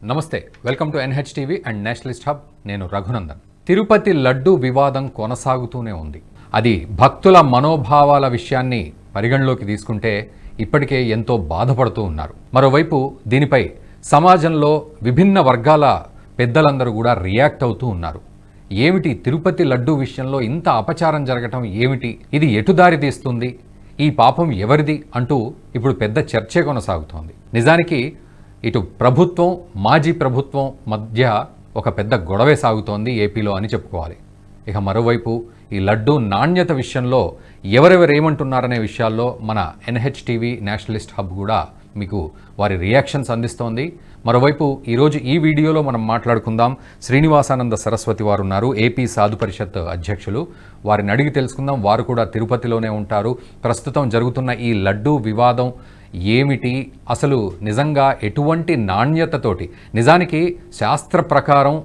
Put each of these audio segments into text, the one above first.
నమస్తే, welcome to NH TV and Nationalist hub. నేను రఘునందన్. తిరుపతి లడ్డు వివాదం కొనసాగుతూనే ఉంది. అది భక్తుల మనోభావాల విషయాన్ని పరిగణలోకి తీసుకుంటే ఇప్పటికే ఎంతో బాధపడుతూ ఉన్నారు. మరోవైపు దీనిపై సమాజంలో విభిన్న వర్గాల పెద్దలందరూ కూడా రియాక్ట్ అవుతూ ఉన్నారు. ఏమిటి తిరుపతి లడ్డు విషయంలో ఇంత అపచారం జరగటం ఏమిటి? ఇది ఎటు దారి తీస్తుంది? ఈ పాపం ఎవరిది అంటూ ఇప్పుడు పెద్ద చర్చే కొనసాగుతోంది. నిజానికి ఇటు ప్రభుత్వం, మాజీ ప్రభుత్వం మధ్య ఒక పెద్ద గొడవే సాగుతోంది ఏపీలో అని చెప్పుకోవాలి. ఇక మరోవైపు ఈ లడ్డు నాణ్యత విషయంలో ఎవరెవరు ఏమంటున్నారనే విషయాల్లో మన ఎన్హెచ్ టీవీ నేషనలిస్ట్ హబ్ కూడా మీకు వారి రియాక్షన్స్ అందిస్తోంది. మరోవైపు ఈరోజు ఈ వీడియోలో మనం మాట్లాడుకుందాం. శ్రీనివాసానంద సరస్వతి వారు ఉన్నారు, ఏపీ సాధు పరిషత్ అధ్యక్షులు. వారిని అడిగి తెలుసుకుందాం. వారు కూడా తిరుపతిలోనే ఉంటారు. ప్రస్తుతం జరుగుతున్న ఈ లడ్డు వివాదం ఏమిటి, అసలు నిజంగా ఎటువంటి నాణ్యతతోటి, నిజానికి శాస్త్ర ప్రకారం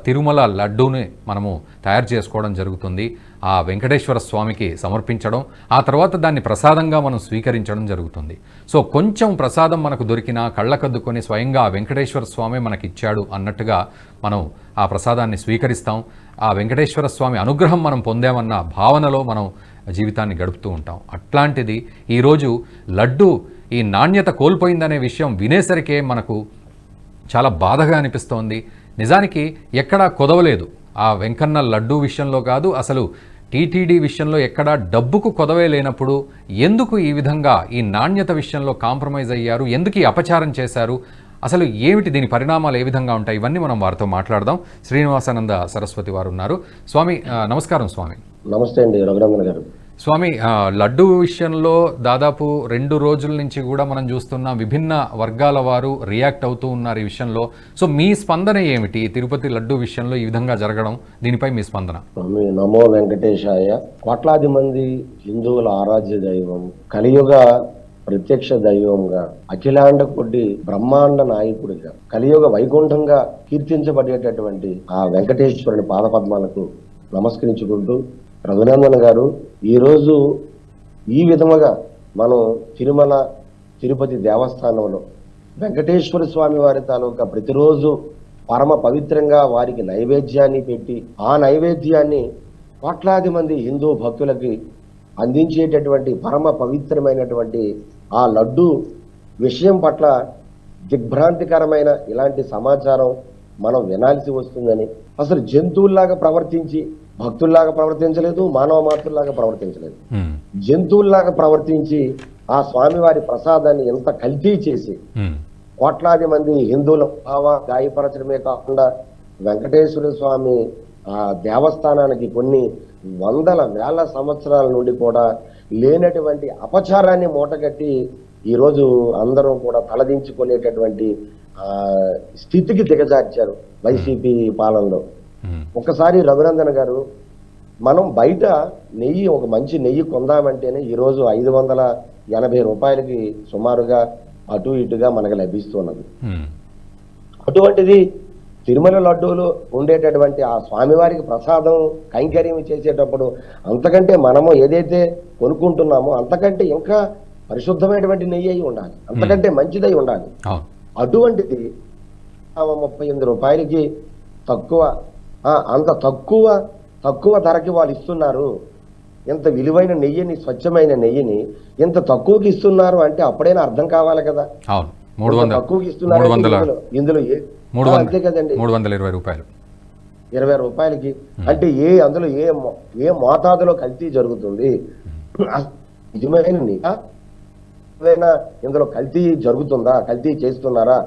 తిరుమల లడ్డూని మనము తయారు చేసుకోవడం జరుగుతుంది. ఆ వెంకటేశ్వర స్వామికి సమర్పించడం, ఆ తర్వాత దాన్ని ప్రసాదంగా మనం స్వీకరించడం జరుగుతుంది. సో కొంచెం ప్రసాదం మనకు దొరికినా కళ్ళకద్దుకొని స్వయంగా ఆ వెంకటేశ్వర స్వామి మనకిచ్చాడు అన్నట్టుగా మనం ఆ ప్రసాదాన్ని స్వీకరిస్తాం. ఆ వెంకటేశ్వర స్వామి అనుగ్రహం మనం పొందామన్న భావనలో మనం జీవితాన్ని గడుపుతూ ఉంటాం. అట్లాంటిది ఈరోజు లడ్డు ఈ నాణ్యత కోల్పోయిందనే విషయం వినేసరికే మనకు చాలా బాధగా అనిపిస్తోంది. నిజానికి ఎక్కడా కొదవలేదు. ఆ వెంకన్న లడ్డు విషయంలో కాదు, అసలు టీటీడీ విషయంలో ఎక్కడా డబ్బుకు కొదవే లేనప్పుడు ఎందుకు ఈ విధంగా ఈ నాణ్యత విషయంలో కాంప్రమైజ్ అయ్యారు? ఎందుకు ఈ అపచారం చేశారు? అసలు ఏమిటి దీని పరిణామాలు ఏ విధంగా ఉంటాయి? ఇవన్నీ మనం వారితో మాట్లాడదాం. శ్రీనివాసానంద సరస్వతి వారు ఉన్నారు. స్వామి నమస్కారం. స్వామి నమస్తే అండి, రఘునందన్ గారు. స్వామి, లడ్డు విషయంలో దాదాపు 2 రోజుల నుంచి కూడా మనం చూస్తున్న విభిన్న వర్గాల వారు రియాక్ట్ అవుతూ ఉన్నారు ఈ విషయంలో. సో మీ స్పందన ఏమిటి తిరుపతి లడ్డు విషయంలో ఈ విధంగా జరగడం? దీనిపై మీ స్పందన? నమో వెంకటేశాయ. కోట్లాది మంది హిందువుల ఆరాధ్య దైవం, కలియుగ ప్రత్యక్ష దైవంగా, అఖిలాండ కొద్ది బ్రహ్మాండ నాయకుడిగా, కలియుగ వైకుంఠంగా కీర్తించబడేటటువంటి ఆ వెంకటేశ్వరుని పాదపద్మాలకు నమస్కరించుకుంటూ, రఘునందన్ గారు, ఈరోజు ఈ విధముగా మనం తిరుమల తిరుపతి దేవస్థానంలో వెంకటేశ్వర స్వామి వారి తాలూకా ప్రతిరోజు పరమ పవిత్రంగా వారికి నైవేద్యాన్ని పెట్టి, ఆ నైవేద్యాన్ని కోట్లాది మంది హిందూ భక్తులకి అందించేటటువంటి పరమ పవిత్రమైనటువంటి ఆ లడ్డు విషయం పట్ల దిగ్భ్రాంతికరమైన ఇలాంటి సమాచారం మనం వినాల్సి వస్తుందని, అసలు జంతువుల్లాగా ప్రవర్తించి భక్తుల్లాగా ప్రవర్తించలేదు, మానవ మాతృల్లాగా ప్రవర్తించలేదు, జంతువుల్లాగా ప్రవర్తించి ఆ స్వామివారి ప్రసాదాన్ని ఎంత కల్తీ చేసి కోట్లాది మంది హిందువుల భావ గాయపరచడమే కాకుండా వెంకటేశ్వర స్వామి ఆ దేవస్థానానికి కొన్ని వందల వేల సంవత్సరాల నుండి కూడా లేనటువంటి అపచారాన్ని మూటగట్టి ఈరోజు అందరం కూడా తలదించుకునేటటువంటి స్థితికి దిగజార్చారు వైసీపీ పాలనలో. ఒకసారి రఘునందన్ గారు, మనం బయట నెయ్యి, ఒక మంచి నెయ్యి కొందామంటేనే ఈరోజు 580 రూపాయలకి సుమారుగా అటు ఇటుగా మనకు లభిస్తున్నది. అటువంటిది తిరుమల లడ్డూలు ఉండేటటువంటి ఆ స్వామివారికి ప్రసాదం కైంకర్యం చేసేటప్పుడు అంతకంటే మనము ఏదైతే కొనుక్కుంటున్నామో అంతకంటే ఇంకా పరిశుద్ధమైనటువంటి నెయ్యి అయి ఉండాలి, అంతకంటే మంచిదై ఉండాలి. అటువంటిది 38 రూపాయలకి తక్కువ, అంత తక్కువ ధరకి వాళ్ళు ఇస్తున్నారు. ఇంత విలువైన నెయ్యిని, స్వచ్ఛమైన నెయ్యిని ఇంత తక్కువకి ఇస్తున్నారు అంటే అప్పుడైనా అర్థం కావాలి కదా. తక్కువకి ఇస్తున్నారు ఇందులో అంతే కదండి, 320 రూపాయలు, 20 రూపాయలకి అంటే అందులో ఏ మోతాదులో కల్తీ జరుగుతుంది? నిజమైన ఏదైనా ఇందులో కల్తీ జరుగుతుందా, కల్తీ చేస్తున్నారా?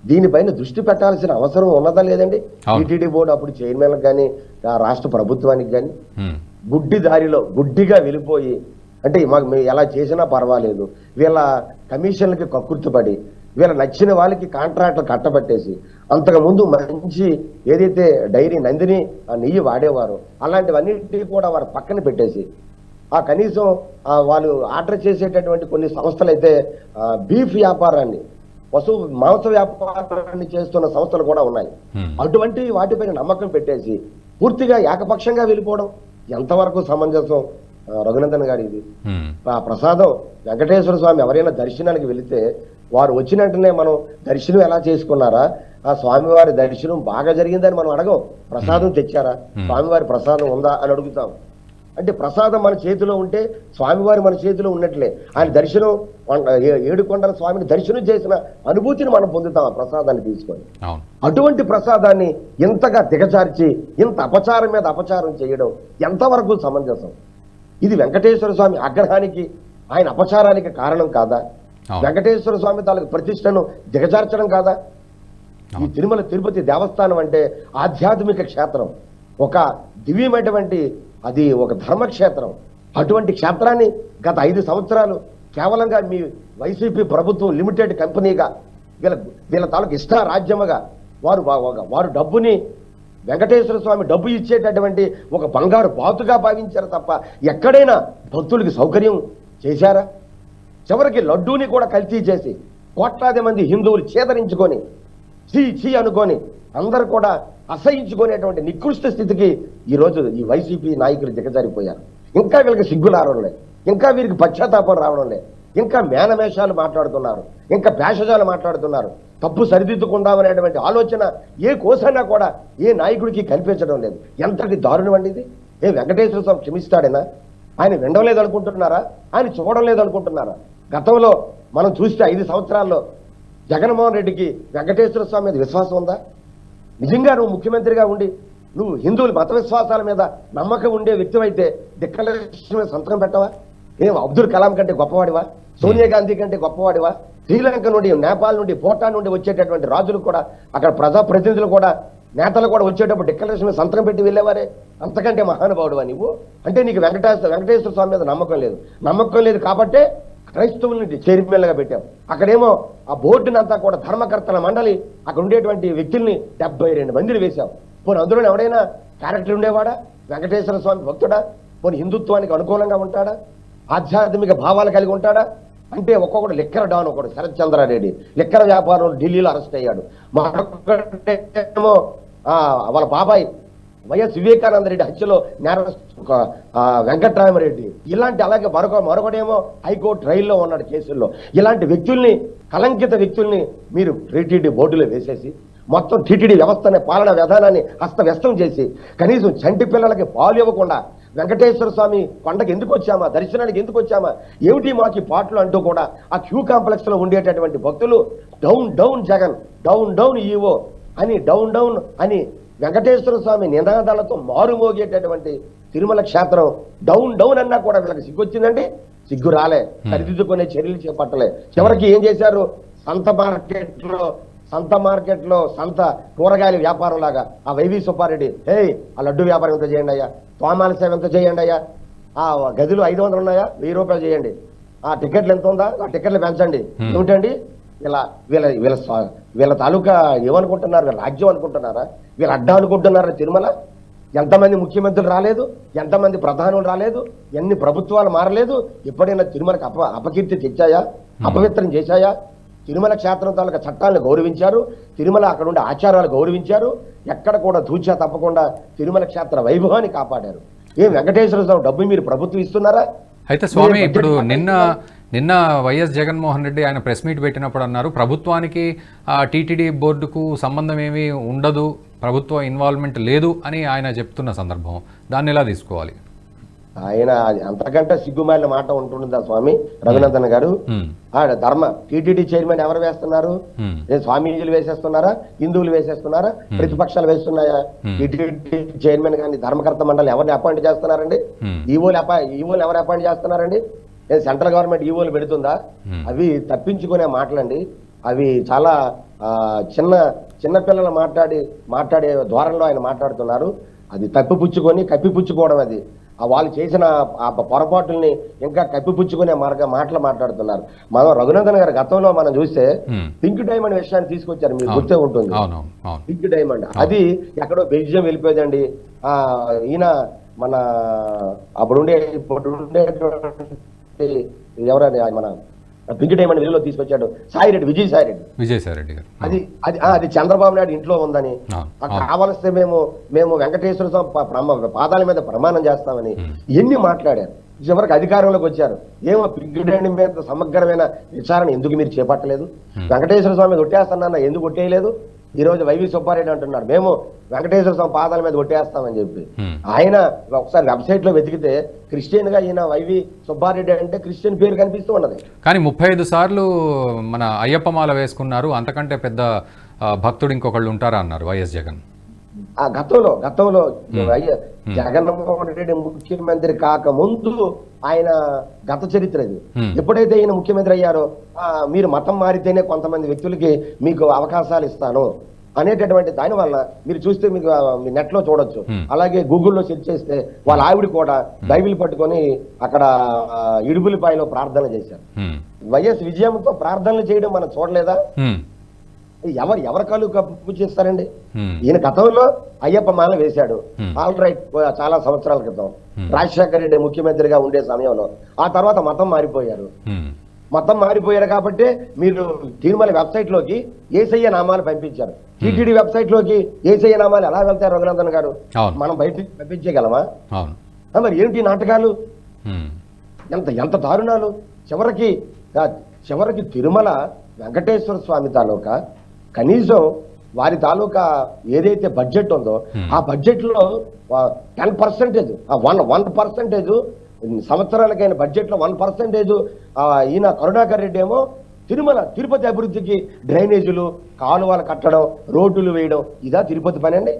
దీనిపైన దృష్టి పెట్టాల్సిన అవసరం ఉన్నదా లేదండి? టీటీడీ బోర్డు అప్పుడు చైర్మన్లకు కానీ రాష్ట్ర ప్రభుత్వానికి కానీ గుడ్డి దారిలో గుడ్డిగా వెళ్ళిపోయి, అంటే మాకు ఎలా చేసినా పర్వాలేదు, వీళ్ళ కమిషన్లకి కక్కుర్తిపడి వీళ్ళ నచ్చిన వాళ్ళకి కాంట్రాక్ట్లు కట్టబట్టేసి, అంతకుముందు మంచి ఏదైతే డైరీ నందిని నెయ్యి వాడేవారో అలాంటివన్నిటికీ కూడా వారు పక్కన పెట్టేసి, ఆ కనీసం వాళ్ళు ఆర్డర్ చేసేటటువంటి కొన్ని సంస్థలు అయితే బీఫ్ వ్యాపారాన్ని, పశువు మాంస వ్యాపారాన్ని చేస్తున్న సంస్థలు కూడా ఉన్నాయి. అటువంటి వాటిపైన నమ్మకం పెట్టేసి పూర్తిగా ఏకపక్షంగా వెళ్ళిపోవడం ఎంతవరకు సమంజసం రఘునందన్ గారు? ఇది ఆ ప్రసాదం వెంకటేశ్వర స్వామి ఎవరైనా దర్శనానికి వెళితే వారు వచ్చిన వెంటనే మనం దర్శనం ఎలా చేసుకున్నారా, ఆ స్వామివారి దర్శనం బాగా జరిగిందని మనం అడగం. ప్రసాదం తెచ్చారా, స్వామివారి ప్రసాదం ఉందా అని అడుగుతాం. అంటే ప్రసాదం మన చేతిలో ఉంటే స్వామివారి మన చేతిలో ఉన్నట్లే. ఆయన దర్శనం, ఏడుకొండల స్వామిని దర్శనం చేసిన అనుభూతిని మనం పొందుతాం ఆ ప్రసాదాన్ని తీసుకొని. అటువంటి ప్రసాదాన్ని ఇంతగా దిగజార్చి ఇంత అపచారం మీద అపచారం చేయడం ఎంతవరకు సమంజసం? ఇది వెంకటేశ్వర స్వామి ఆగ్రహానికి, ఆయన అపచారానికి కారణం కాదా? వెంకటేశ్వర స్వామి తాలూకు ప్రతిష్టను దిగజార్చడం కాదా? ఈ తిరుపతి దేవస్థానం అంటే ఆధ్యాత్మిక క్షేత్రం, ఒక దివ్యమైనటువంటి, అది ఒక ధర్మక్షేత్రం. అటువంటి క్షేత్రాన్ని గత 5 సంవత్సరాలు కేవలంగా మీ వైసీపీ ప్రభుత్వం లిమిటెడ్ కంపెనీగా, వీళ్ళ తాలూకు ఇష్ట రాజ్యముగా వారు డబ్బుని, వెంకటేశ్వర స్వామి డబ్బు ఇచ్చేటటువంటి ఒక బంగారు బాతుగా భావించారు తప్ప ఎక్కడైనా భక్తులకి సౌకర్యం చేశారా? చివరికి లడ్డూని కూడా కల్తీ చేసి కోట్లాది మంది హిందువులు చేదరించుకొని చీ అనుకొని అందరూ కూడా అసహించుకునేటువంటి నికృష్ట స్థితికి ఈరోజు ఈ వైసీపీ నాయకులు దిగజారిపోయారు. ఇంకా వీళ్ళకి సిగ్గు రావడం లేదు, ఇంకా వీరికి పశ్చాత్తాపం రావడం లేదు, ఇంకా మేనమేషాలు మాట్లాడుతున్నారు, ఇంకా భేషజాలు మాట్లాడుతున్నారు. తప్పు సరిదిద్దుకుందామనేటువంటి ఆలోచన ఏ కోసైనా కూడా ఏ నాయకుడికి కల్పించడం లేదు. ఎంతటి దారుణం అండి ఇది! వెంకటేశ్వర స్వామి క్షమిస్తాడేనా? ఆయన వినలేదు అనుకుంటున్నారా? ఆయన చూడలేదు అనుకుంటున్నారా? గతంలో మనం చూస్తే 5 సంవత్సరాల్లో జగన్మోహన్ రెడ్డికి వెంకటేశ్వర స్వామి మీద విశ్వాసం ఉందా? నిజంగా నువ్వు ముఖ్యమంత్రిగా ఉండి నువ్వు హిందువుల మత విశ్వాసాల మీద నమ్మకం ఉండే వ్యక్తివైతే డిక్లరేషన్ మీద సంతకం పెట్టవా? అబ్దుల్ కలాం కంటే గొప్పవాడివా? సోనియా గాంధీ కంటే గొప్పవాడివా? శ్రీలంక నుండి, నేపాల్ నుండి, భూటాన్ నుండి వచ్చేటటువంటి రాజులు కూడా, అక్కడ ప్రజాప్రతినిధులు కూడా, నేతలు కూడా వచ్చేటప్పుడు డిక్లరేషన్ మీద సంతకం పెట్టి వెళ్ళేవారే. అంతకంటే మహానుభావుడువా నువ్వు? అంటే నీకు వెంకటేశ్వర స్వామి మీద నమ్మకం లేదు కాబట్టే క్రైస్తవుల్ని చైర్మన్గా పెట్టాం. అక్కడేమో ఆ బోర్డునంతా కూడా ధర్మకర్తల మండలి, అక్కడ ఉండేటువంటి వ్యక్తుల్ని 72 మందిని వేశాం. పోనీ అందులో ఎవడైనా క్యారెక్టర్ ఉండేవాడా? వెంకటేశ్వర స్వామి భక్తుడా? పోనీ హిందుత్వానికి అనుకూలంగా ఉంటాడా? ఆధ్యాత్మిక భావాలు కలిగి ఉంటాడా? అంటే ఒక్కొక్కడు లిక్కర్ డాన్, ఒకడు శరత్ చంద్రారెడ్డి లిక్కర్ వ్యాపారం ఢిల్లీలో అరెస్ట్ అయ్యాడు. మరొకటేమో వాళ్ళ బాబాయ్ వైఎస్ వివేకానంద రెడ్డి హత్యలో వెంకట్రామరెడ్డి, ఇలాంటి, అలాగే మరొకడేమో హైకోర్టు రైల్లో ఉన్నాడు కేసుల్లో. ఇలాంటి వ్యక్తుల్ని, కలంకిత వ్యక్తుల్ని మీరు టీటీడీ బోర్డులో వేసేసి మొత్తం టీటీడీ వ్యవస్థని, పాలనా విధానాన్ని అస్తవ్యస్తం చేసి కనీసం చంటి పిల్లలకి పాలు ఇవ్వకుండా వెంకటేశ్వర స్వామి కొండకి ఎందుకు వచ్చామా, దర్శనానికి ఎందుకు వచ్చామా, ఏమిటి మాకు పాటలు అంటూ కూడా ఆ క్యూ కాంప్లెక్స్ లో ఉండేటటువంటి భక్తులు డౌన్ జగన్, డౌన్ ఈవో అని, డౌన్ అని వెంకటేశ్వర స్వామి నినాదాలతో మారుమోగేటటువంటి తిరుమల క్షేత్రం డౌన్ అన్నా కూడా వీళ్ళకి సిగ్గు వచ్చిందండి. సిగ్గు రాలే, సరిదిద్దుకునే చర్యలు చేపట్టలే. చివరికి ఏం చేశారు? సంత మార్కెట్లో కూరగాయల వ్యాపారం లాగా ఆ వైవి సుబ్బారెడ్డి, ఆ లడ్డు వ్యాపారం ఎంత చేయండి అయ్యా, తోమాల సేవ ఎంత చేయండి అయ్యా, ఆ గదులు 500 ఉన్నాయా, 1000 రూపాయలు చేయండి, ఆ టికెట్లు ఎంత ఉందా, ఆ టికెట్లు పెంచండి. ఏమిటండి ఇలా వీళ్ళ తాలూకా ఏమనుకుంటున్నారు? వీళ్ళ రాజ్యం అనుకుంటున్నారా? వీళ్ళ అడ్డా అనుకుంటున్నారా? తిరుమల ఎంతమంది ముఖ్యమంత్రులు రాలేదు, ఎంతమంది ప్రధానులు రాలేదు, ఎన్ని ప్రభుత్వాలు మారలేదు, ఎప్పుడైనా తిరుమలకు అపకీర్తి తెచ్చాయా, అపవిత్రం చేశాయా? తిరుమల క్షేత్రం తాలూకా చట్టాలను గౌరవించారు, తిరుమల అక్కడ ఉండే ఆచారాలు గౌరవించారు, ఎక్కడ కూడా తూచా తప్పకుండా తిరుమల క్షేత్ర వైభవాన్ని కాపాడారు. వెంకటేశ్వర స్వామి డబ్బు మీరు ప్రభుత్వం ఇస్తున్నారా? అయితే స్వామి, ఇప్పుడు నిన్న వైఎస్ జగన్మోహన్ రెడ్డి ఆయన ప్రెస్ మీట్ పెట్టినప్పుడు అన్నారు, ప్రభుత్వానికి టీటీడీ బోర్డుకు సంబంధం ఏమీ ఉండదు, ప్రభుత్వ ఇన్వాల్వ్మెంట్ లేదు అని ఆయన చెప్తున్న సందర్భం, దాన్ని ఎలా తీసుకోవాలి? ఆయన అంతకంటే సిగ్గుమాలిన మాట ఉంటుందా స్వామి రఘునందన్ గారు? టీటీడీ చైర్మన్ ఎవరు వేస్తున్నారు? స్వామీజీలు వేసేస్తున్నారా, హిందువులు వేసేస్తున్నారా, ప్రతిపక్షాలు వేస్తున్నాయా? టీటీడీ చైర్మన్ కానీ ధర్మకర్త మండలి ఎవరిని అపాయింట్ చేస్తున్నారండి? ఈవోలు ఎవరు అపాయింట్ చేస్తున్నారండి? సెంట్రల్ గవర్నమెంట్ ఈవోలు పెడుతుందా? అవి తప్పించుకునే మాటలండి. అవి చాలా చిన్న పిల్లలు మాట్లాడే ధోరణిలో ఆయన మాట్లాడుతున్నారు. అది కప్పిపుచ్చుకోవడం. అది వాళ్ళు చేసిన ఆ పొరపాటుల్ని ఇంకా కప్పిపుచ్చుకునే మాటలు మాట్లాడుతున్నారు. మనం రఘునందన్ గారు గతంలో మనం చూస్తే పింక్ డైమండ్ విషయాన్ని తీసుకొచ్చారు, మీకు గుర్తే ఉంటుంది. పింక్ డైమండ్ అది ఎక్కడో బెల్జియం వెళ్ళిపోయిందండి. ఈయన ఇప్పుడు ఉండే ఎవరని మన పింక్ డైమండ్ వెలుగులో తీసుకొచ్చాడు సాయిరెడ్డి, విజయసాయిరెడ్డి గారు. అది చంద్రబాబు నాయుడు ఇంట్లో ఉందని, కావలిస్తే మేము వెంకటేశ్వర స్వామి పాదాల మీద ప్రమాణం చేస్తామని ఎన్ని మాట్లాడారు. చివరికి అధికారంలోకి వచ్చారు. ఏమో పింక్ డైమండ్ మీద సమగ్రమైన విచారణ ఎందుకు మీరు చేపట్టలేదు? వెంకటేశ్వర స్వామి మీద ఒట్టేస్తానన్న ఎందుకు ఒట్టేయలేదు? ఈ రోజు వైవి సుబ్బారెడ్డి అంటున్నాడు మేము వెంకటేశ్వర స్వామి పాదాల మీద ఒట్టేస్తామని చెప్పి. ఆయన ఒకసారి వెబ్సైట్ లో వెతికితే క్రిస్టియన్ గా ఈయన వైవి సుబ్బారెడ్డి అంటే క్రిస్టియన్ పేరు కనిపిస్తూ ఉన్నది. కానీ 35 సార్లు మన అయ్యప్ప మాల వేసుకున్నారు, అంతకంటే పెద్ద భక్తుడు ఇంకొకళ్ళు ఉంటారా అన్నారు వైఎస్ జగన్. ఆ గతంలో జగన్మోహన్ రెడ్డి ముఖ్యమంత్రి కాకముందు ఆయన గత చరిత్ర ఇది. ఎప్పుడైతే ఈయన ముఖ్యమంత్రి అయ్యారో మీరు మతం మారితేనే కొంతమంది వ్యక్తులకి మీకు అవకాశాలు ఇస్తాను అనేటటువంటి దాని వల్ల మీరు చూస్తే మీకు నెట్ లో చూడొచ్చు. అలాగే గూగుల్లో సెర్చ్ చేస్తే వాళ్ళ ఆవిడ కూడా బైబిల్ పట్టుకొని అక్కడ ఇడుపులపాయలో ప్రార్థన చేశారు. వైఎస్ విజయంతో ప్రార్థనలు చేయడం మనం చూడలేదా? ఎవరి కాళ్ళు పూజ చేస్తారండి? ఈయన గతంలో అయ్యప్ప మాల వేశాడు, ఆల్ రైట్, చాలా సంవత్సరాల క్రితం రాజశేఖర రెడ్డి ముఖ్యమంత్రిగా ఉండే సమయంలో. ఆ తర్వాత మతం మారిపోయారు కాబట్టి మీరు తిరుమల వెబ్సైట్ లోకి ఏసయ్య నామాలు పంపించారు. టీటీడీ వెబ్సైట్ లోకి ఏసయ్య నామాలు ఎలా వెళ్తారు రఘునందన్ గారు? మనం బయట పంపించగలమా? మరి ఏంటి నాటకాలు, ఎంత దారుణాలు! చివరికి తిరుమల వెంకటేశ్వర స్వామి తాలూకా కనీసం వారి తాలూకా ఏదైతే బడ్జెట్ ఉందో ఆ బడ్జెట్ లో 10%, 1% సంవత్సరాలకైన బడ్జెట్ లో 1% ఈయన కరుణాకర్ రెడ్డి ఏమో తిరుపతి అభివృద్ధికి డ్రైనేజీలు, కాలువలు కట్టడం, రోడ్డులు వేయడం, ఇదా తిరుపతి పని అండి?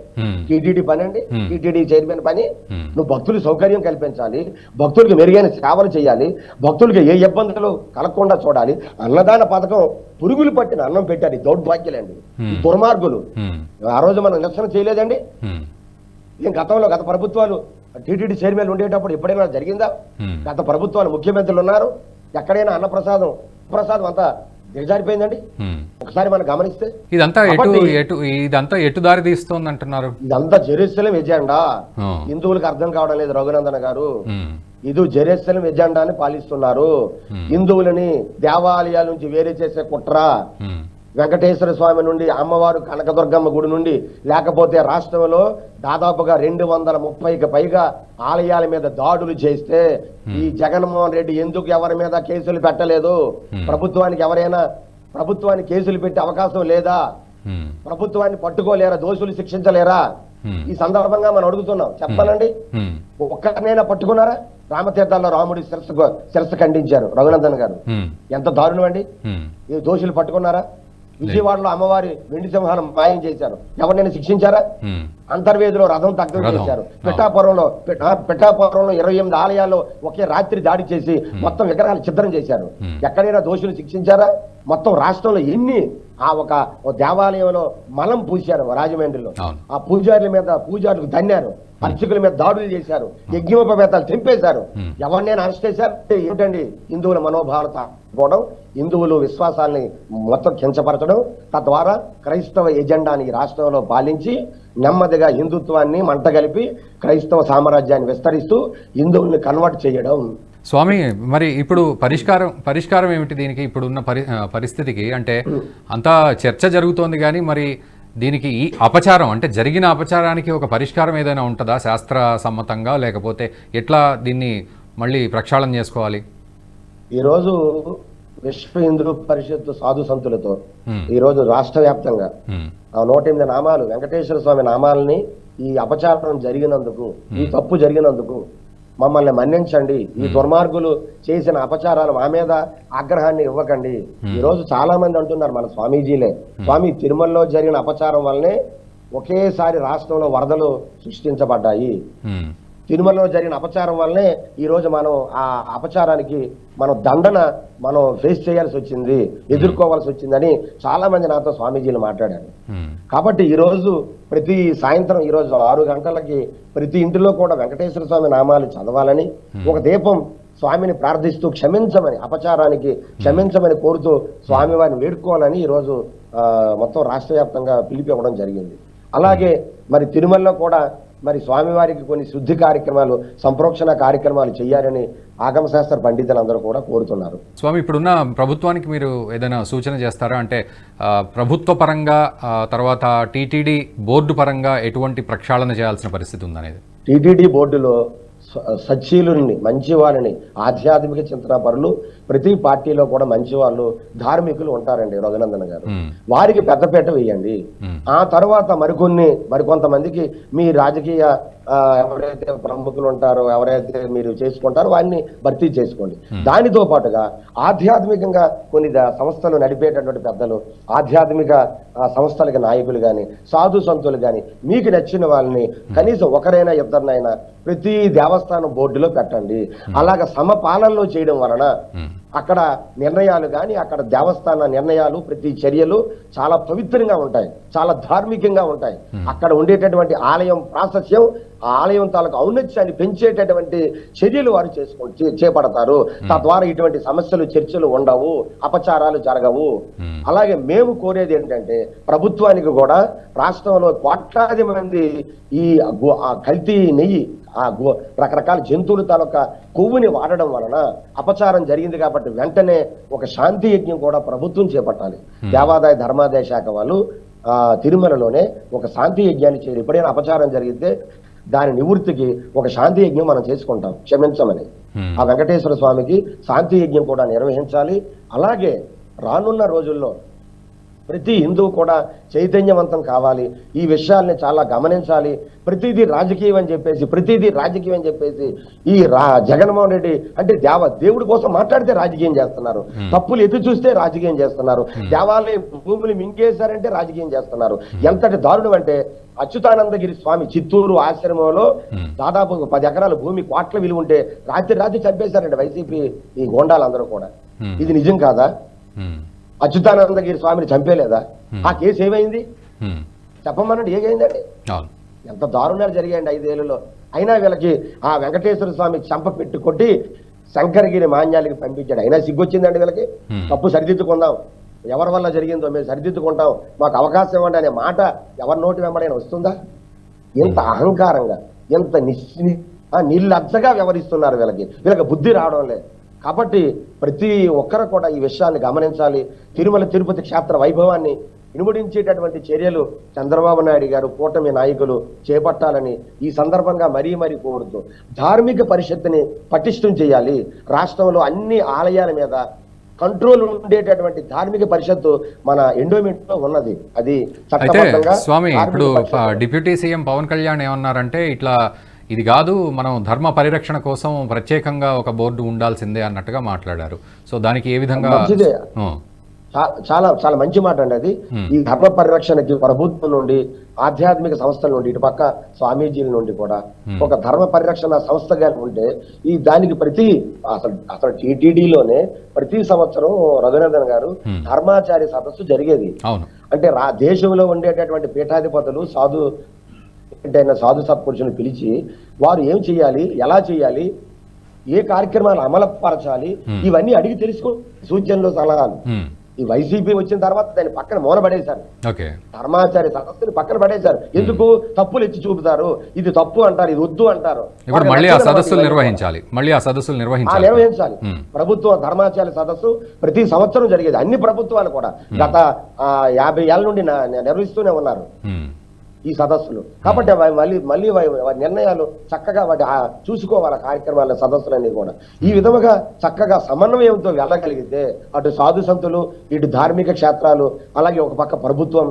టీటీడీ పని అండి? టీటీడీ చైర్మన్ పని? నువ్వు భక్తులు సౌకర్యం కల్పించాలి, భక్తులకు మెరుగైన సేవలు చేయాలి, భక్తులకి ఏ ఇబ్బందులు కలగకుండా చూడాలి. అన్నదాన పథకం పురుగులు పట్టిన అన్నం పెట్టారు ఈ దౌర్భాగ్యులండి, ఈ దుర్మార్గులు. ఆ రోజు మనం నిరసన చేయలేదండి? గత ప్రభుత్వాలు టీటీడీ చైర్మన్ ఉండేటప్పుడు ఎప్పుడైనా జరిగిందా? గత ప్రభుత్వాలు ముఖ్యమంత్రులు ఉన్నారు, ఎక్కడైనా అన్నప్రసాదం అంతా దిగజారిపోయిందండి. ఒకసారి మనం గమనిస్తే ఇదంతా ఎటు దారి తీస్తోంది అంటున్నారు. ఇదంతా జెరూసలేం ఎజెండా. హిందువులకు అర్థం కావడం లేదు రఘునందన్ గారు. ఇది జెరూసలేం ఎజెండాని పాలిస్తున్నారు. హిందువులని దేవాలయాల నుంచి వేరే చేసే కుట్ర. వెంకటేశ్వర స్వామి నుండి, అమ్మవారు కనకదుర్గమ్మ గుడి నుండి, లేకపోతే రాష్ట్రంలో దాదాపుగా 230కి పైగా ఆలయాల మీద దాడులు చేస్తే ఈ జగన్మోహన్ రెడ్డి ఎందుకు ఎవరి మీద కేసులు పెట్టలేదు? ప్రభుత్వానికి కేసులు పెట్టే అవకాశం లేదా? ప్రభుత్వాన్ని పట్టుకోలేరా? దోషులు శిక్షించలేరా? ఈ సందర్భంగా మనం అడుగుతున్నాం. చెప్పాలండి, ఒక్కరినైనా పట్టుకున్నారా? రామతీర్థాల్లో రాముడి శిరస్సు ఖండించారు రఘునందన్ గారు. ఎంత దారుణం అండి! ఈ దోషులు పట్టుకున్నారా? విజయవాడలో అమ్మవారి వెండి సింహాలను మాయం చేశారు, ఎవరినైనా శిక్షించారా? అంతర్వేదిలో రథం దగ్ధం చేశారు. పిఠాపురంలో 28 ఆలయాల్లో ఒకే రాత్రి దాడి చేసి మొత్తం విగ్రహాలు ఛిద్రం చేశారు. ఎక్కడైనా దోషులు శిక్షించారా? మొత్తం రాష్ట్రంలో ఎన్ని ఒక దేవాలయంలో మలం పూశారు రాజమండ్రిలో. ఆ పూజారులకు దన్నారు, అర్చకుల మీద దాడులు చేశారు, యజ్ఞోపవేతాలు తెంపేశారు. ఎవరినైనా అరెస్ట్ చేశారు? ఏమిటండి హిందువుల మనోభావాలు తాకపోవడం, హిందువులు విశ్వాసాలని మొత్తం కించపరచడం, తద్వారా క్రైస్తవ ఎజెండాని రాష్ట్రంలో పాలించి నెమ్మదిగా హిందుత్వాన్ని మంటగలిపి క్రైస్తవ సామ్రాజ్యాన్ని విస్తరిస్తూ హిందువుల్ని కన్వర్ట్ చేయడం. స్వామి, మరి ఇప్పుడు పరిష్కారం ఏమిటి దీనికి? ఇప్పుడున్న పరిస్థితికి అంటే అంతా చర్చ జరుగుతోంది కానీ మరి దీనికి ఈ అపచారం అంటే జరిగిన అపచారానికి ఒక పరిష్కారం ఏదైనా ఉంటుందా శాస్త్ర సమ్మతంగా? లేకపోతే ఎట్లా దీన్ని మళ్ళీ ప్రక్షాళన చేసుకోవాలి? ఈరోజు విశ్వ హిందూ పరిషత్ సాధు సంతులతో ఈరోజు రాష్ట్ర వ్యాప్తంగా 108 నామాలు వెంకటేశ్వర స్వామి నామాలని ఈ అపచారం జరిగినందుకు, ఈ తప్పు జరిగినందుకు మమ్మల్ని మన్నించండి, ఈ దుర్మార్గులు చేసిన అపచారాలు మా మీద ఆగ్రహాన్ని ఇవ్వకండి. ఈ రోజు చాలా మంది అంటున్నారు, మన స్వామీజీలే, స్వామి తిరుమలలో జరిగిన అపచారం వల్లనే ఒకేసారి రాష్ట్రంలో వరదలు సృష్టించబడ్డాయి. తిరుమలలో జరిగిన అపచారం వల్లనే ఈ రోజు మనం ఆ అపచారానికి దండన ఫేస్ చేయాల్సి వచ్చింది, ఎదుర్కోవాల్సి వచ్చిందని చాలా మంది నాతో స్వామీజీలు మాట్లాడారు. కాబట్టి ఈ రోజు ప్రతి సాయంత్రం ఈ రోజు 6 గంటలకి ప్రతి ఇంటిలో కూడా వెంకటేశ్వర స్వామి నామాలు చదవాలని, ఒక దీపం స్వామిని ప్రార్థిస్తూ క్షమించమని, అపచారానికి క్షమించమని కోరుతూ స్వామివారిని వేడుకోవాలని ఈరోజు మొత్తం రాష్ట్ర వ్యాప్తంగా పిలిపి ఇవ్వడం జరిగింది. అలాగే మరి తిరుమలలో కూడా మరి స్వామివారికి కొన్ని శుద్ధి కార్యక్రమాలు, సంప్రోక్షణ కార్యక్రమాలు చేయాలని ఆగమశాస్త్ర పండితులందరూ కూడా కోరుతున్నారు. స్వామి, ఇప్పుడున్న ప్రభుత్వానికి మీరు ఏదైనా సూచన చేస్తారా? అంటే ప్రభుత్వ పరంగా తర్వాత టీటీడీ బోర్డు పరంగా ఎటువంటి ప్రక్షాళన చేయాల్సిన పరిస్థితి ఉందనేది. టీటీడీ బోర్డులో సచ్చీలుని, మంచి వాళ్ళని, ఆధ్యాత్మిక చింతన పరులు ప్రతి పార్టీలో కూడా మంచి వాళ్ళు, ధార్మికులు ఉంటారండి రఘునందన్ గారు. వారికి పెద్దపీట వేయండి. ఆ తర్వాత మరికొంతమందికి మీ రాజకీయ ఎవరైతే ప్రముఖులు ఉంటారో, ఎవరైతే మీరు చేసుకుంటారో వారిని భర్తీ చేసుకోండి. దానితో పాటుగా ఆధ్యాత్మికంగా కొన్ని సంస్థలు నడిపేటటువంటి పెద్దలు, ఆధ్యాత్మిక సంస్థలకి నాయకులు కానీ, సాధు సంతులు కానీ, మీకు నచ్చిన వాళ్ళని కనీసం ఒకరైనా ఇద్దరినైనా ప్రతి దేవస్థానం బోర్డులో పెట్టండి. అలాగ సమపాలనలో చేయడం వలన అక్కడ నిర్ణయాలు కానీ, అక్కడ దేవస్థాన నిర్ణయాలు, ప్రతి చర్యలు చాలా పవిత్రంగా ఉంటాయి, చాలా ధార్మికంగా ఉంటాయి. అక్కడ ఉండేటటువంటి ఆలయం ప్రాశస్యం, ఆ ఆలయం తాలూకు ఔన్నత్యాన్ని పెంచేటటువంటి చర్యలు వారు చేపడతారు. తద్వారా ఇటువంటి సమస్యలు, చర్చలు ఉండవు, అపచారాలు జరగవు. అలాగే మేము కోరేది ఏంటంటే ప్రభుత్వానికి కూడా రాష్ట్రంలో కోట్లాది మంది ఈ కల్తీ నెయ్యి, రకరకాల జంతువుల తాలూకా కొవ్వుని వాడడం వలన అపచారం జరిగింది కాబట్టి వెంటనే ఒక శాంతి యజ్ఞం కూడా ప్రభుత్వం చేపట్టాలి. దేవాదాయ ధర్మాదాయ శాఖ వాళ్ళు తిరుమలలోనే ఒక శాంతి యజ్ఞాన్ని చేయాలి. ఎప్పుడైనా అపచారం జరిగితే దాని నివృత్తికి ఒక శాంతి యజ్ఞం మనం చేసుకుంటాం, క్షమించమని. ఆ వెంకటేశ్వర స్వామికి శాంతి యజ్ఞం కూడా నిర్వహించాలి. అలాగే రానున్న రోజుల్లో ప్రతి హిందువు కూడా చైతన్యవంతం కావాలి. ఈ విషయాల్ని చాలా గమనించాలి. ప్రతిదీ రాజకీయం అని చెప్పేసి ఈ జగన్మోహన్ రెడ్డి అంటే దేవుడి కోసం మాట్లాడితే రాజకీయం చేస్తున్నారు, తప్పులు ఎత్తి చూస్తే రాజకీయం చేస్తున్నారు, దేవాలయ భూములు మింగేశారంటే రాజకీయం చేస్తున్నారు. ఎంతటి దారుణం అంటే అచ్యుతానందగిరి స్వామి చిత్తూరు ఆశ్రమంలో దాదాపు 10 ఎకరాల భూమి కోట్ల విలువ ఉంటే రాత్రి చంపేశారండి వైసీపీ ఈ గోండాలందరూ కూడా. ఇది నిజం కాదా? అచ్యుతానందగిరి స్వామిని చంపేలేదా? ఆ కేసు ఏమైంది చెప్పమనండి, ఏమైందండి? ఎంత దారుణాలు జరిగాయండి 5 ఏళ్లలో. అయినా వీళ్ళకి ఆ వెంకటేశ్వర స్వామి చంప కొట్టి శంకరగిరి మాన్యాలకి పంపించాడు. అయినా సిగ్గొచ్చిందండి వీళ్ళకి. తప్పు సరిదిద్దుకుందాం, ఎవరి వల్ల జరిగిందో మేము సరిదిద్దుకుంటాం, మాకు అవకాశం ఇవ్వండి అనే మాట ఎవరి నోటి వెంబడైనా వస్తుందా? ఎంత అహంకారంగా, ఎంత నిర్లజ్జగా వ్యవహరిస్తున్నారు. వీళ్ళకి బుద్ధి రావడం లేదు. కాబట్టి ప్రతి ఒక్కరు కూడా ఈ విషయాన్ని గమనించాలి. తిరుమల తిరుపతి క్షేత్ర వైభవాన్ని ఇనుమడించేటటువంటి చర్యలు చంద్రబాబు నాయుడు గారు, కూటమి నాయకులు చేపట్టాలని ఈ సందర్భంగా మరీ కోరుతూ ధార్మిక పరిషత్తుని పటిష్టం చేయాలి. రాష్ట్రంలో అన్ని ఆలయాల మీద కంట్రోల్ ఉండేటటువంటి ధార్మిక పరిషత్తు మన ఎండోమెంట్ లో ఉన్నది. అది చట్టబద్ధంగా. స్వామి, ఇప్పుడు డిప్యూటీ సీఎం పవన్ కళ్యాణ్ ఏమన్నారంటే, ఇట్లా ఇది కాదు, మనం ధర్మ పరిరక్షణ కోసం ప్రత్యేకంగా ఒక బోర్డు ఉండాల్సిందే అన్నట్టుగా మాట్లాడారు. సో దానికి ఏ విధంగా? చాలా చాలా మంచి మాట అండి అది. ఈ ధర్మ పరిరక్షణకి ప్రభుత్వం నుండి, ఆధ్యాత్మిక సంస్థల నుండి, ఇటు పక్క స్వామీజీల నుండి కూడా ఒక ధర్మ పరిరక్షణ సంస్థగా ఉంటే ఈ దానికి అసలు టీటీడీలోనే ప్రతి సంవత్సరం రఘునందన్ గారు ధర్మాచారి సదస్సు జరిగేది. అంటే దేశంలో ఉండేటటువంటి పీఠాధిపతులు, సాధు సత్పురుషులను పిలిచి వారు ఏం చేయాలి, ఎలా చేయాలి, ఏ కార్యక్రమాలు అమలుపరచాలి, ఇవన్నీ అడిగి తెలుసుకో సూచనలు, సలహాలు. ఈ వైసీపీ వచ్చిన తర్వాత దాన్ని పక్కన మూలబడేశారు. ధర్మాచార్య సదస్సుని పక్కన పడేశారు. ఎందుకు? తప్పులు ఎత్తి చూపుతారు, ఇది తప్పు అంటారు, ఇది వద్దు అంటారు. నిర్వహించాలి. ప్రభుత్వ ధర్మాచార్య సదస్సు ప్రతి సంవత్సరం జరిగేది. అన్ని ప్రభుత్వాలు కూడా గత 50 ఏళ్ల నుండి నిర్వహిస్తూనే ఉన్నారు ఈ సదస్సులు. కాబట్టి మళ్ళీ నిర్ణయాలు చక్కగా వాటి చూసుకోవాలి. కార్యక్రమాల సదస్సులన్నీ కూడా ఈ విధముగా చక్కగా సమన్వయంతో వెళ్ళగలిగితే అటు సాధు సంతులు, ఇటు ధార్మిక క్షేత్రాలు, అలాగే ఒక పక్క ప్రభుత్వం,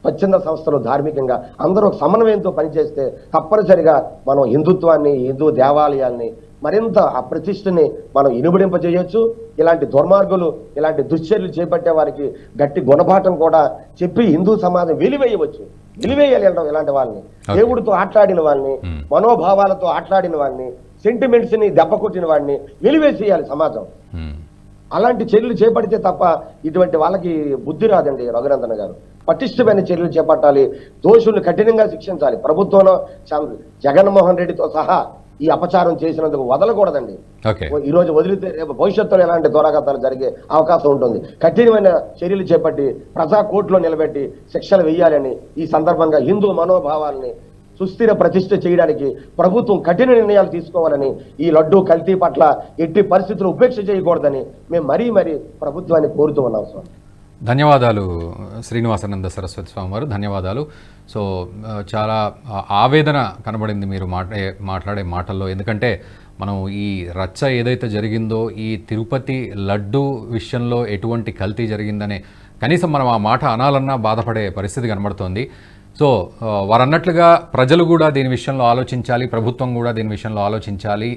స్వచ్ఛంద సంస్థలు ధార్మికంగా అందరూ ఒక సమన్వయంతో పనిచేస్తే తప్పనిసరిగా మనం హిందుత్వాన్ని, హిందూ దేవాలయాల్ని మరింత ఆ ప్రతిష్టని మనం ఇనుబడింపజేయొచ్చు. ఇలాంటి దుర్మార్గులు, ఇలాంటి దుశ్చర్యలు చేపట్టే వారికి గట్టి గుణపాఠం కూడా చెప్పి హిందూ సమాజం వెలివేయవచ్చు. వెలివేయాలి ఇలాంటి వాళ్ళని, దేవుడితో ఆట్లాడిన వాళ్ళని, మనోభావాలతో ఆట్లాడిన వాళ్ళని, సెంటిమెంట్స్ ని దెబ్బకొట్టిన వాడిని వెలివేసేయాలి సమాజం. అలాంటి చర్యలు చేపడితే తప్ప ఇటువంటి వాళ్ళకి బుద్ధి రాదండి. రఘునందన్ గారు పటిష్టమైన చర్యలు చేపట్టాలి, దోషుల్ని కఠినంగా శిక్షించాలి. ప్రభుత్వంలో జగన్మోహన్ రెడ్డితో సహా ఈ అపచారం చేసినందుకు వదలకూడదండి. ఈ రోజు వదిలితే రేపు భవిష్యత్తులో ఎలాంటి దురాఘాతాలు జరిగే అవకాశం ఉంటుంది. కఠినమైన చర్యలు చేపట్టి ప్రజా కోర్టులో నిలబెట్టి శిక్షలు వేయాలని ఈ సందర్భంగా హిందూ మనోభావాల్ని సుస్థిర ప్రతిష్ఠ చేయడానికి ప్రభుత్వం కఠిన నిర్ణయాలు తీసుకోవాలని, ఈ లడ్డూ కల్తీ పట్ల ఎట్టి పరిస్థితులు ఉపేక్ష చేయకూడదని మేము మరీ ప్రభుత్వాన్ని కోరుతూ ఉన్నాం స్వామి. ధన్యవాదాలు శ్రీనివాసానంద సరస్వతి స్వామి వారు, ధన్యవాదాలు. సో చాలా ఆవేదన కనబడింది మీరు మాట్లాడే మాటల్లో. ఎందుకంటే మనం ఈ రచ్చ ఏదైతే జరిగిందో, ఈ తిరుపతి లడ్డు విషయంలో ఎటువంటి కల్తీ జరిగిందనే కనీసం మనం ఆ మాట అనాలన్నా బాధపడే పరిస్థితి కనబడుతోంది. సో వారన్నట్లుగా ప్రజలు కూడా దీని విషయంలో ఆలోచించాలి, ప్రభుత్వం కూడా దీని విషయంలో ఆలోచించాలి.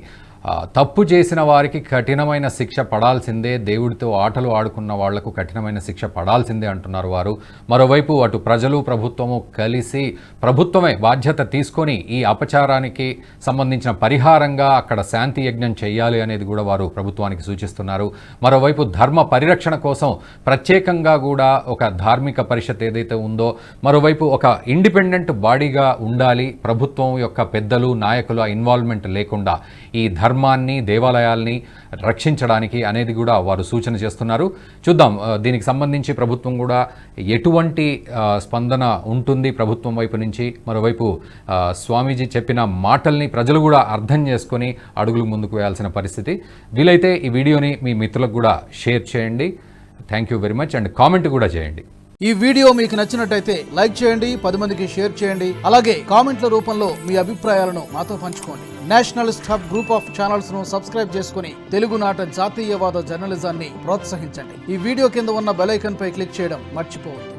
తప్పు చేసిన వారికి కఠినమైన శిక్ష పడాల్సిందే, దేవుడితో ఆటలు ఆడుకున్న వాళ్లకు కఠినమైన శిక్ష పడాల్సిందే అంటున్నారు వారు. మరోవైపు అటు ప్రజలు ప్రభుత్వము కలిసి ప్రభుత్వమే బాధ్యత తీసుకొని ఈ అపచారానికి సంబంధించిన పరిహారంగా అక్కడ శాంతి యజ్ఞం చేయాలి అనేది కూడా వారు ప్రభుత్వానికి సూచిస్తున్నారు. మరోవైపు ధర్మ పరిరక్షణ కోసం ప్రత్యేకంగా కూడా ఒక ధార్మిక పరిషత్ ఏదైతే ఉందో, మరోవైపు ఒక ఇండిపెండెంట్ బాడీగా ఉండాలి. ప్రభుత్వం యొక్క పెద్దలు నాయకుల ఇన్వాల్వ్మెంట్ లేకుండా ఈ ధర్మాన్ని దేవాలయాల్ని రక్షించడానికి అనేది కూడా వారు సూచన చేస్తున్నారు. చూద్దాం దీనికి సంబంధించి ప్రభుత్వం కూడా ఎటువంటి స్పందన ఉంటుంది ప్రభుత్వం వైపు నుంచి. మరోవైపు స్వామీజీ చెప్పిన మాటల్ని ప్రజలు కూడా అర్థం చేసుకొని అడుగులు ముందుకు వేయాల్సిన పరిస్థితి. వీలైతే ఈ వీడియోని మీ మిత్రులకు కూడా షేర్ చేయండి. Thank you very much and comment కూడా చేయండి. ఈ వీడియో మీకు నచ్చినట్టయితే లైక్ చేయండి, 10 మందికి షేర్ చేయండి. అలాగే కామెంట్ల రూపంలో మీ అభిప్రాయాలను మాతో పంచుకోండి. Nationalist hub group of channels ను సబ్స్క్రైబ్ చేసుకుని తెలుగునాట జాతీయవాద జర్నలిజాన్ని ప్రోత్సహించండి. ఈ వీడియో కింద ఉన్న బెల్ ఐకాన్ పై క్లిక్ చేయడం మర్చిపోవద్దు.